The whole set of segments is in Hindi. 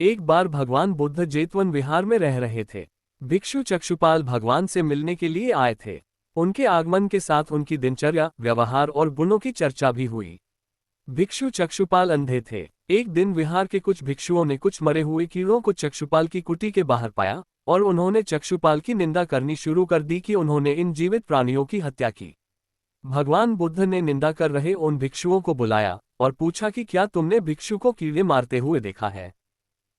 एक बार भगवान बुद्ध जेतवन विहार में रह रहे थे। भिक्षु चक्षुपाल भगवान से मिलने के लिए आए थे। उनके आगमन के साथ उनकी दिनचर्या, व्यवहार और गुणों की चर्चा भी हुई। भिक्षु चक्षुपाल अंधे थे। एक दिन विहार के कुछ भिक्षुओं ने कुछ मरे हुए कीड़ों को चक्षुपाल की कुटी के बाहर पाया और उन्होंने चक्षुपाल की निंदा करनी शुरू कर दी कि उन्होंने इन जीवित प्राणियों की हत्या की। भगवान बुद्ध ने निंदा कर रहे उन भिक्षुओं को बुलाया और पूछा कि क्या तुमने भिक्षु को कीड़े मारते हुए देखा है।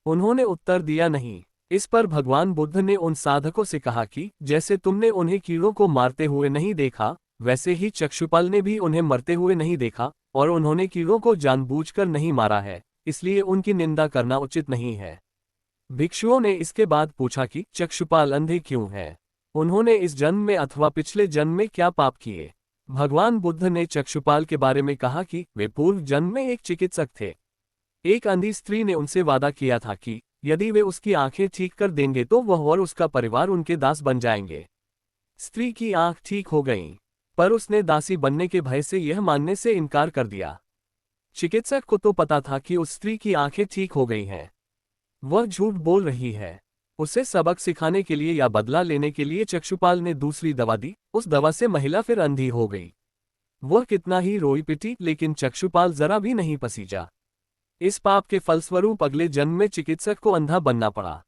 उन्होंने उत्तर दिया नहीं। इस पर भगवान बुद्ध ने उन साधकों से कहा कि जैसे तुमने उन्हें कीड़ों को मारते हुए नहीं देखा, वैसे ही चक्षुपाल ने भी उन्हें मरते हुए नहीं देखा और उन्होंने कीड़ों को जानबूझकर नहीं मारा है, इसलिए उनकी निंदा करना उचित नहीं है। भिक्षुओं ने इसके बाद पूछा कि चक्षुपाल अंधे क्यों हैं? उन्होंने इस जन्म में अथवा पिछले जन्म में क्या पाप किए? भगवान बुद्ध ने चक्षुपाल के बारे में कहा कि वे पूर्व जन्म में एक चिकित्सक थे। एक अंधी स्त्री ने उनसे वादा किया था कि यदि वे उसकी आंखें ठीक कर देंगे तो वह और उसका परिवार उनके दास बन जाएंगे। स्त्री की आंख ठीक हो गई, पर उसने दासी बनने के भय से यह मानने से इनकार कर दिया। चिकित्सक को तो पता था कि उस स्त्री की आंखें ठीक हो गई हैं। वह झूठ बोल रही है। उसे सबक सिखाने के लिए या बदला लेने के लिए चक्षुपाल ने दूसरी दवा दी। उस दवा से महिला फिर अंधी हो गई। वह कितना ही रोई पिटी, लेकिन चक्षुपाल जरा भी नहीं पसीजा। इस पाप के फलस्वरूप अगले जन्म में चिकित्सक को अंधा बनना पड़ा।